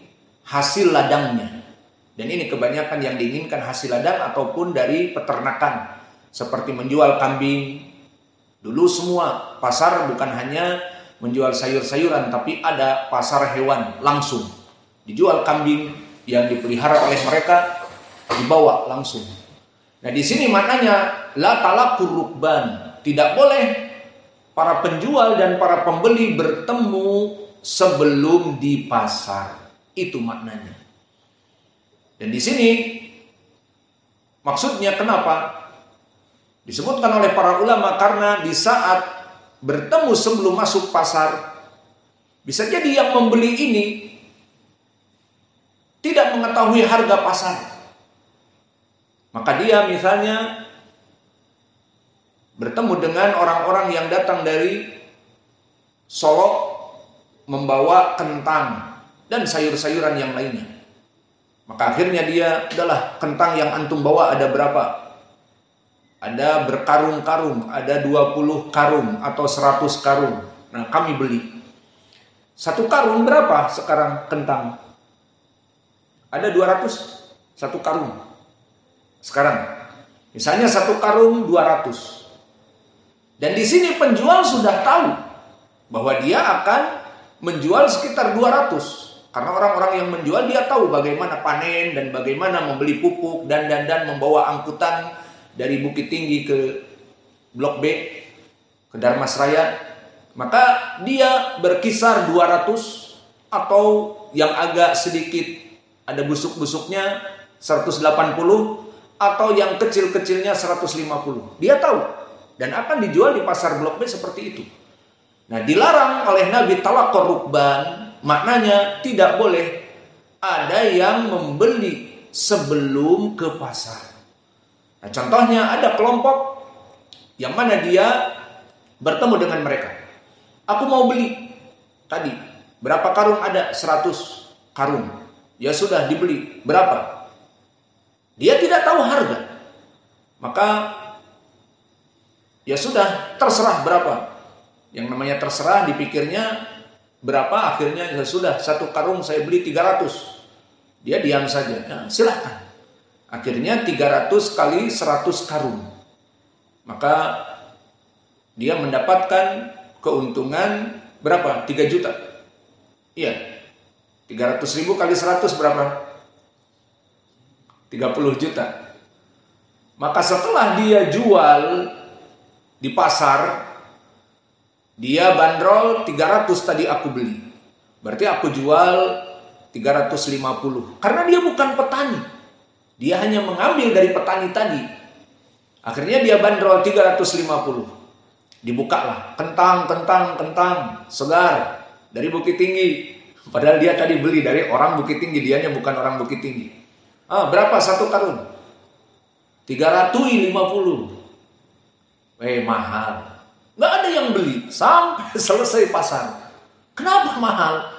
hasil ladangnya. Dan ini kebanyakan yang diinginkan hasil ladang ataupun dari peternakan. Seperti menjual kambing. Dulu semua pasar bukan hanya menjual sayur-sayuran, tapi ada pasar hewan langsung. Dijual kambing yang dipelihara oleh mereka, dibawa langsung. Nah di sini maknanya la talakur rukban. Tidak boleh para penjual dan para pembeli bertemu sebelum di pasar. Itu maknanya. Dan di sini maksudnya kenapa disebutkan oleh para ulama, karena di saat bertemu sebelum masuk pasar, bisa jadi yang membeli ini tidak mengetahui harga pasar. Maka dia misalnya bertemu dengan orang-orang yang datang dari Solo membawa kentang dan sayur-sayuran yang lainnya. Maka akhirnya dia, udahlah, kentang yang antum bawa ada berapa? Ada berkarung-karung, ada 20 karung atau 100 karung. Nah, kami beli. Satu karung berapa sekarang kentang? Ada 200 satu karung. Sekarang, misalnya satu karung 200. Dan di sini penjual sudah tahu bahwa dia akan menjual sekitar 200. Karena orang-orang yang menjual dia tahu bagaimana panen dan bagaimana membeli pupuk dan membawa angkutan dari Bukit Tinggi ke Blok B, ke Darmasraya. Maka dia berkisar 200 atau yang agak sedikit ada busuk-busuknya 180 atau yang kecil-kecilnya 150. Dia tahu dan akan dijual di pasar Blok B seperti itu. Nah, dilarang oleh Nabi talaqqur rukban, maknanya tidak boleh ada yang membeli sebelum ke pasar. Nah, contohnya ada kelompok yang mana dia bertemu dengan mereka. Aku mau beli tadi. Berapa karung ada? 100 karung. Ya sudah dibeli. Berapa? Dia tidak tahu harga. Maka ya sudah terserah berapa. Yang namanya terserah dipikirnya berapa? Akhirnya ya sudah, 1 karung saya beli 300. Dia diam saja. Ya, silahkan. Akhirnya 300 kali 100 karung. Maka dia mendapatkan keuntungan berapa? 3 juta. Iya. 300.000 kali 100 berapa? 30 juta. Maka setelah dia jual di pasar, dia bandrol 300 tadi aku beli. Berarti aku jual 350. Karena dia bukan petani. Dia hanya mengambil dari petani tadi. Akhirnya dia bandrol 350. Dibukalah. Kentang segar dari Bukit Tinggi. Padahal dia tadi beli dari orang Bukit Tinggi. Dianya bukan orang Bukit Tinggi. Berapa 1 karung? 350. Mahal. Nggak ada yang beli sampai selesai pasar. Kenapa mahal?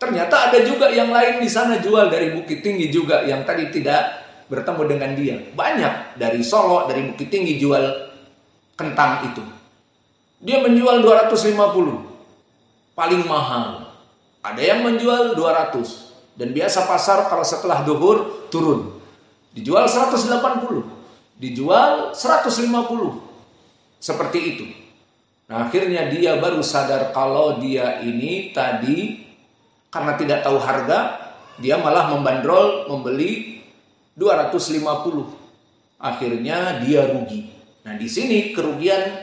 Ternyata ada juga yang lain di sana jual dari Bukit Tinggi juga yang tadi tidak bertemu dengan dia. Banyak dari Solo, dari Bukit Tinggi jual kentang itu. Dia menjual 250. Paling mahal. Ada yang menjual 200. Dan biasa pasar kalau setelah duhur turun. Dijual 180. Dijual 150. Seperti itu. Nah, akhirnya dia baru sadar kalau dia ini tadi karena tidak tahu harga, dia malah membandrol membeli 250. Akhirnya dia rugi. Nah, di sini kerugian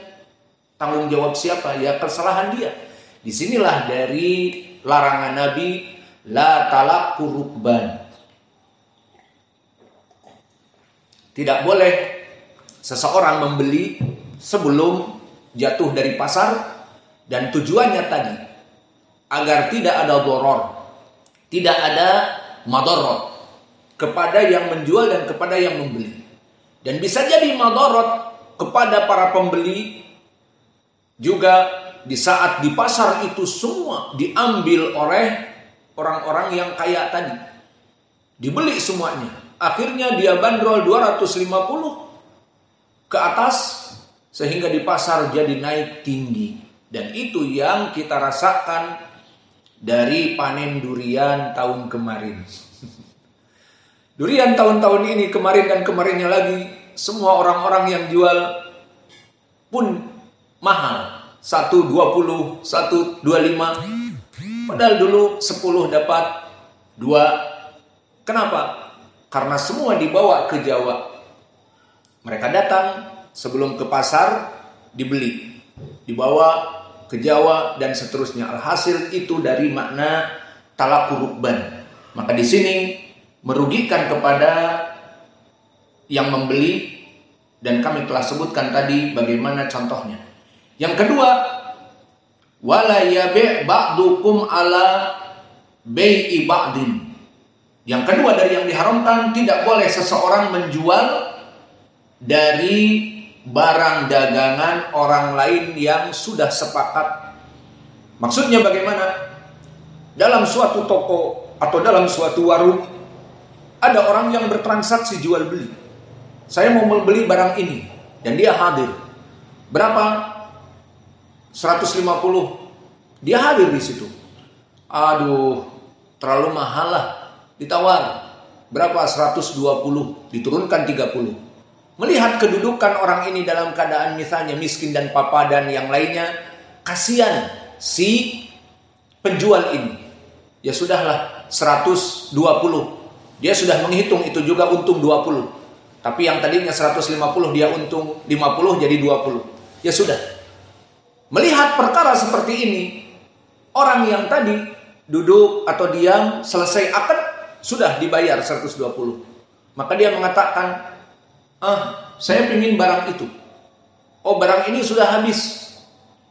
tanggung jawab siapa? Ya kesalahan dia. Disinilah dari larangan Nabi la talaqu rukban. Tidak boleh seseorang membeli sebelum jatuh dari pasar, dan tujuannya tadi agar tidak ada doror, tidak ada madorot kepada yang menjual dan kepada yang membeli. Dan bisa jadi madorot kepada para pembeli juga di saat di pasar itu semua diambil oleh orang-orang yang kaya tadi. Dibeli semuanya. Akhirnya dia bandrol 250 ke atas sehingga di pasar jadi naik tinggi. Dan itu yang kita rasakan dari panen durian tahun kemarin. Durian tahun-tahun ini, kemarin dan kemarinnya lagi, semua orang-orang yang jual pun mahal. 120, 125. Padahal dulu 10 dapat 2. Kenapa? Karena semua dibawa ke Jawa. Mereka datang sebelum ke pasar, dibeli, dibawa ke Jawa dan seterusnya. Alhasil itu dari makna talaqu rukban. Maka di sini merugikan kepada yang membeli, dan kami telah sebutkan tadi bagaimana contohnya. Yang kedua, wala yabi' ba'dukum ala bai'i ba'din. Yang kedua dari yang diharamkan, tidak boleh seseorang menjual dari barang dagangan orang lain yang sudah sepakat. Maksudnya bagaimana? Dalam suatu toko atau dalam suatu warung ada orang yang bertransaksi jual beli. Saya mau membeli barang ini dan dia hadir. Berapa? 150. Dia hadir di situ. Aduh, terlalu mahal lah. Ditawar. Berapa? 120. Diturunkan 30. Melihat kedudukan orang ini dalam keadaan misalnya miskin dan papa dan yang lainnya, kasihan si penjual ini. Ya sudahlah, 120. Dia sudah menghitung itu juga untung 20. Tapi yang tadinya 150 dia untung 50 jadi 20. Ya sudah. Melihat perkara seperti ini, orang yang tadi duduk atau diam selesai akad sudah dibayar 120. Maka dia mengatakan, saya ingin barang itu. Oh, barang ini sudah habis.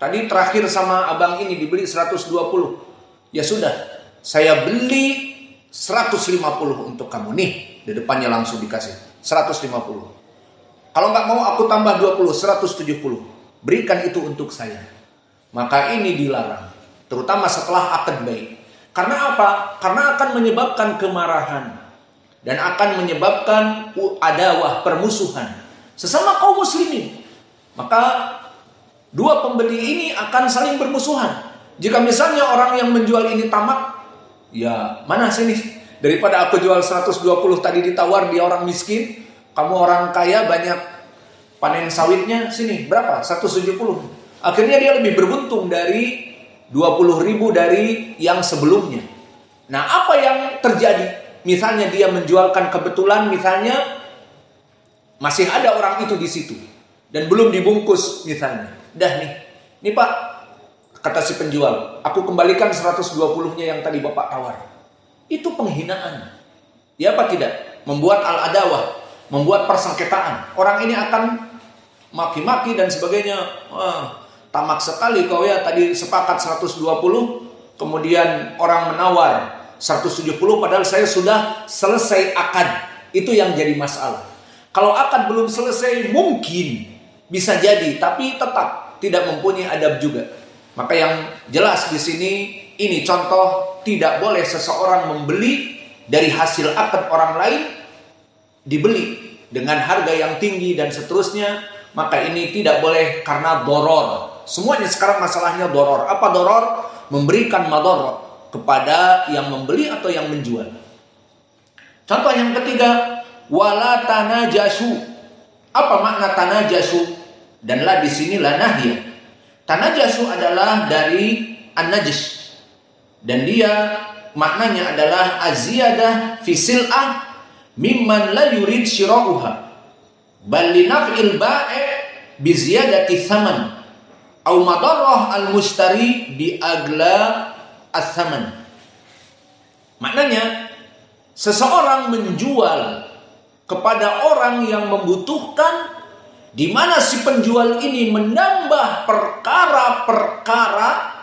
Tadi terakhir sama abang ini dibeli 120. Ya sudah, saya beli 150 untuk kamu. Nih, di depannya langsung dikasih 150. Kalau nggak mau aku tambah 20, 170. Berikan itu untuk saya. Maka ini dilarang, terutama setelah akad baik. Karena apa? Karena akan menyebabkan kemarahan dan akan menyebabkan adawah, permusuhan sesama kaum muslimin. Maka dua pembeli ini akan saling bermusuhan. Jika misalnya orang yang menjual ini tamak, ya mana sini? Daripada aku jual 120 tadi ditawar dia orang miskin, kamu orang kaya banyak panen sawitnya, sini berapa? 170. Akhirnya dia lebih beruntung dari 20.000 dari yang sebelumnya. Nah, apa yang terjadi? Misalnya dia menjualkan kebetulan, misalnya masih ada orang itu di situ dan belum dibungkus misalnya. Dah nih Pak, kata si penjual, aku kembalikan 120-nya yang tadi Bapak tawar. Itu penghinaan. Ya apa tidak? Membuat al-adawah, membuat persengketaan. Orang ini akan maki-maki dan sebagainya. Tamak sekali kau ya, tadi sepakat 120, kemudian orang menawar 170 padahal saya sudah selesai akad. Itu yang jadi masalah. Kalau akad belum selesai mungkin bisa jadi, tapi tetap tidak mempunyai adab juga. Maka yang jelas di sini ini contoh tidak boleh seseorang membeli dari hasil akad orang lain, dibeli dengan harga yang tinggi dan seterusnya. Maka ini tidak boleh karena doror. Semuanya sekarang masalahnya doror. Apa doror? Memberikan madorot kepada yang membeli atau yang menjual. Contoh yang ketiga, wala tanajasu. Apa makna tanajasu? Dan la di sini la nahya. Tanajasu adalah dari an-najis. Dan dia maknanya adalah aziyadah fi sil'ah mimman la yurid syira'uha bal li naf'il ba'i bi ziyadati thaman au madarrah al-mushtari bi agla as-thaman. Maknanya seseorang menjual kepada orang yang membutuhkan, di mana si penjual ini menambah perkara-perkara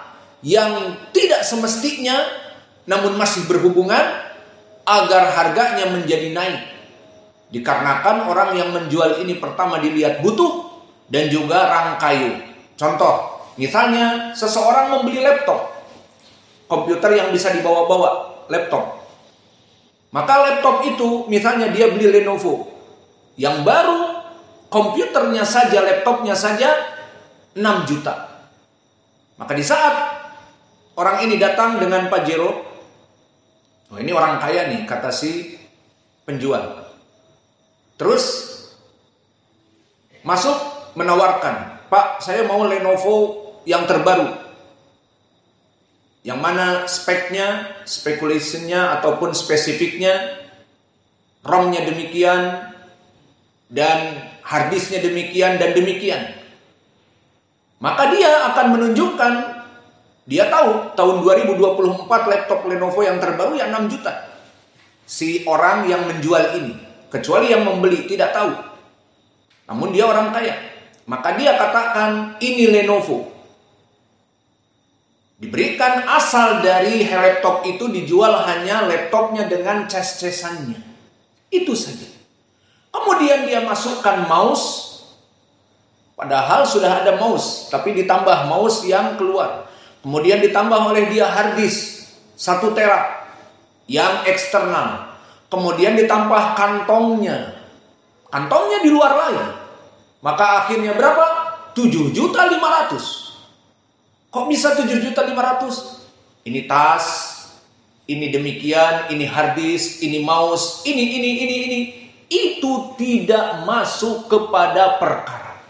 yang tidak semestinya, namun masih berhubungan agar harganya menjadi naik. Dikarenakan orang yang menjual ini pertama dilihat butuh dan juga rangkayu. Contoh, misalnya seseorang membeli laptop, komputer yang bisa dibawa-bawa, laptop. Maka laptop itu misalnya dia beli Lenovo yang baru, komputernya saja, laptopnya saja 6 juta. Maka di saat orang ini datang dengan Pajero, oh ini orang kaya nih, kata si penjual. Terus masuk menawarkan, Pak, saya mau Lenovo yang terbaru. Yang mana speknya, spekulasinya ataupun spesifiknya, ROM-nya demikian, dan harddisknya demikian dan demikian. Maka dia akan menunjukkan, dia tahu tahun 2024 laptop Lenovo yang terbaru ya 6 juta. Si orang yang menjual ini, kecuali yang membeli tidak tahu. Namun dia orang kaya. Maka dia katakan ini Lenovo. Diberikan asal dari laptop itu dijual hanya laptopnya dengan cas-casannya. Itu saja. Kemudian dia masukkan mouse, padahal sudah ada mouse, tapi ditambah mouse yang keluar. Kemudian ditambah oleh dia hard disk 1 tera yang eksternal. Kemudian ditambah kantongnya. Kantongnya di luar lagi. Maka akhirnya berapa? 7.500.000. Kok bisa 7.500.000? Ini tas, ini demikian, ini hard disk, ini mouse, ini. Itu tidak masuk kepada perkara.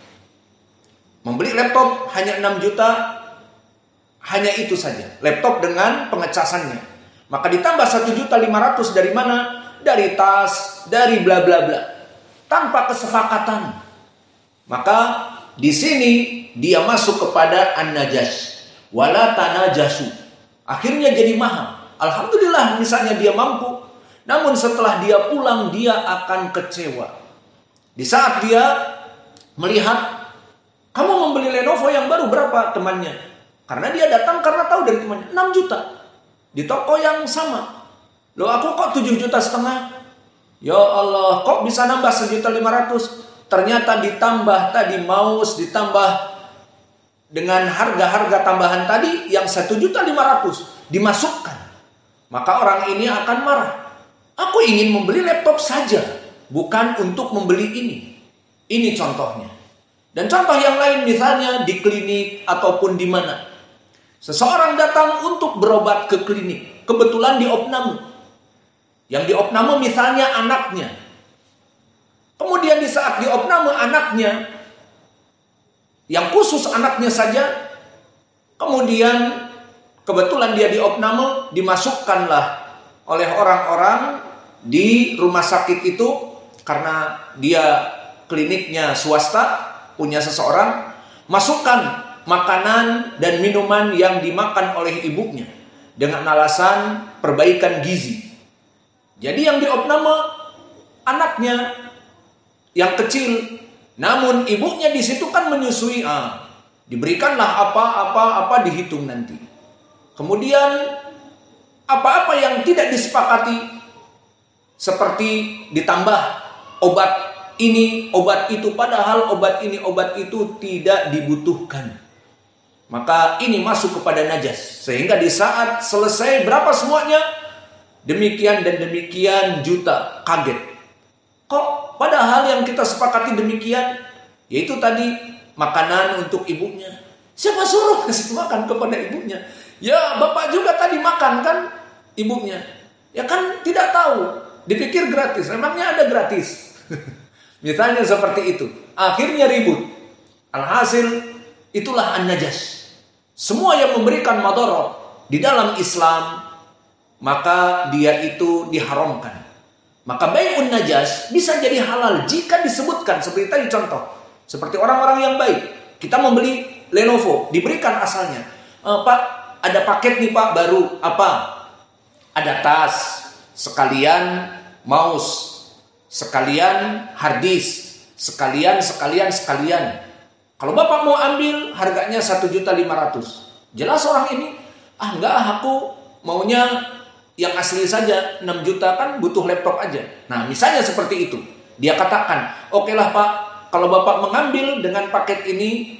Membeli laptop hanya 6 juta, hanya itu saja. Laptop dengan pengecasannya. Maka ditambah 1.500.000 dari mana? Dari tas, dari bla bla bla. Tanpa kesepakatan. Maka di sini dia masuk kepada an-najas. Wala tanajasu. Akhirnya jadi mahal. Alhamdulillah misalnya dia mampu. Namun setelah dia pulang dia akan kecewa. Di saat dia melihat, kamu membeli Lenovo yang baru berapa temannya? Karena dia datang karena tahu dari temannya 6 juta. Di toko yang sama. Loh aku kok 7,5 juta? Ya Allah, kok bisa nambah 1.500.000? Ternyata ditambah tadi mouse, ditambah dengan harga-harga tambahan tadi yang 1.500.000 dimasukkan. Maka orang ini akan marah. Aku ingin membeli laptop saja, bukan untuk membeli ini. Ini contohnya. Dan contoh yang lain misalnya di klinik ataupun di mana. Seseorang datang untuk berobat ke klinik, kebetulan diopname. Yang diopname misalnya anaknya. Kemudian di saat diopname anaknya, yang khusus anaknya saja, kemudian kebetulan dia diopname, dimasukkanlah oleh orang-orang di rumah sakit itu karena dia kliniknya swasta, punya seseorang, masukkan makanan dan minuman yang dimakan oleh ibunya dengan alasan perbaikan gizi. Jadi yang diopname anaknya yang kecil, namun ibunya di situ kan menyusui, diberikanlah apa dihitung nanti. Kemudian apa-apa yang tidak disepakati seperti ditambah obat ini, obat itu, padahal obat ini, obat itu tidak dibutuhkan. Maka ini masuk kepada najas. Sehingga di saat selesai berapa semuanya? Demikian dan demikian juta, kaget. Kok padahal yang kita sepakati demikian? Yaitu tadi makanan untuk ibunya. Siapa suruh kasih makan kepada ibunya? Ya bapak juga tadi makan kan ibunya. Ya kan tidak tahu. Dipikir gratis. Memangnya ada gratis? Misalnya seperti itu. Akhirnya ribut. Alhasil itulah an-najas. Semua yang memberikan madarat di dalam Islam, maka dia itu diharamkan. Maka bai'un najas bisa jadi halal jika disebutkan seperti tadi contoh. Seperti orang-orang yang baik. Kita membeli Lenovo, diberikan asalnya. Pak, ada paket nih Pak baru. Apa? Ada tas, sekalian mouse, sekalian hard disk, sekalian. Kalau Bapak mau ambil harganya 1.500.000. Jelas orang ini, enggak, aku maunya yang asli saja 6 juta, kan butuh laptop aja. Nah, misalnya seperti itu. Dia katakan, oke lah Pak, kalau Bapak mengambil dengan paket ini,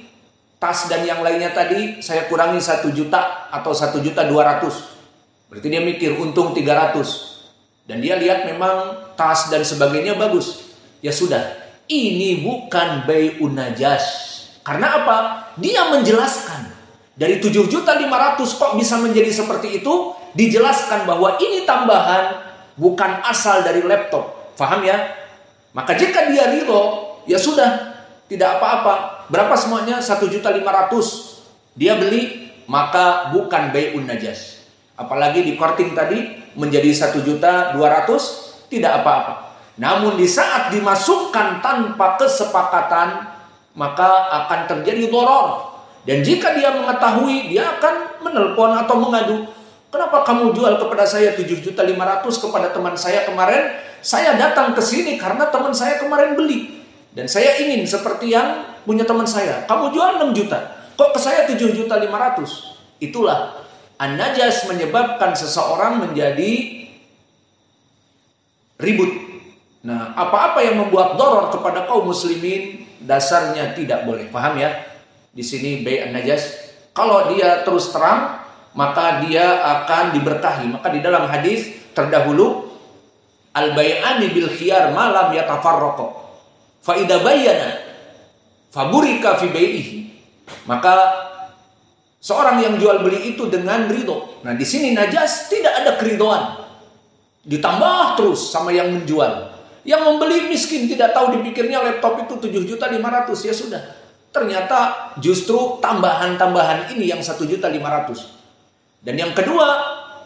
tas dan yang lainnya tadi, saya kurangi 1 juta atau 1.200.000. Berarti dia mikir untung 300. Dan dia lihat memang tas dan sebagainya bagus. Ya sudah, ini bukan bai'un najas. Karena apa? Dia menjelaskan. Dari 7.500.000 kok bisa menjadi seperti itu? Dijelaskan bahwa ini tambahan, bukan asal dari laptop. Faham ya? Maka jika dia ridho, ya sudah, tidak apa-apa. Berapa semuanya? 1.500.000. Dia beli, maka bukan bai'un najas. Apalagi di korting tadi menjadi 1.200.000, tidak apa-apa. Namun di saat dimasukkan tanpa kesepakatan, maka akan terjadi doror. Dan jika dia mengetahui, dia akan menelpon atau mengadu. Kenapa kamu jual kepada saya 7.500.000 kepada teman saya kemarin? Saya datang ke sini karena teman saya kemarin beli. Dan saya ingin seperti yang punya teman saya. Kamu jual 6 juta. Kok ke saya 7.500.000? Itulah an-najas menyebabkan seseorang menjadi ribut. Nah, apa-apa yang membuat doror kepada kaum muslimin dasarnya tidak boleh. Paham ya? Di sini bai'un najas. Kalau dia terus terang, maka dia akan diberkahi. Maka di dalam hadis terdahulu, al-bai'ani bil khiyar ma lam yatafarraqa. Fa idza bayyana faburika fi bai'ihi. Maka seorang yang jual beli itu dengan ridho. Nah, di sini najas tidak ada keridhaan. Ditambah terus sama yang menjual. Yang membeli miskin, tidak tahu, dipikirnya laptop itu 7.500.000, ya sudah. Ternyata justru tambahan-tambahan ini yang 1.500.000. Dan yang kedua,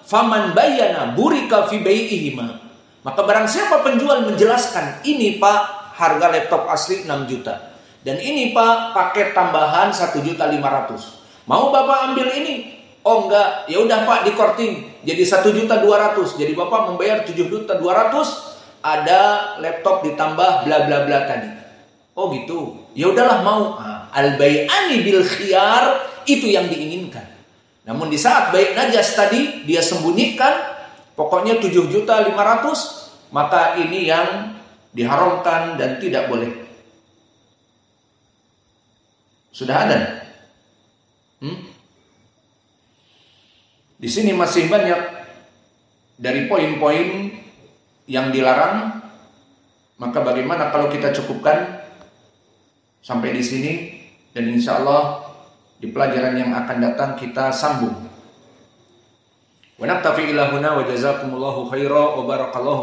faman bayyana burika fi bai'ihima. Maka barang siapa penjual menjelaskan, ini Pak harga laptop asli 6 juta. Dan ini Pak paket tambahan 1.500.000. Mau Bapak ambil ini? Oh enggak, ya udah Pak di korting jadi 1.200.000. Jadi Bapak membayar 7.200.000. Ada laptop ditambah bla bla bla tadi. Oh gitu. Ya udahlah mau. Al-bai'ani bil khiyar itu yang diinginkan. Namun di saat bai'un najas tadi dia sembunyikan, pokoknya 7.500.000, maka ini yang diharamkan dan tidak boleh. Sudah ada? Di sini masih banyak dari poin-poin yang dilarang. Maka bagaimana kalau kita cukupkan sampai di sini, dan insya Allah Di pelajaran yang akan datang kita sambung. Wa naktafi ila huna wa jazakumullahu khairan wa barakallahu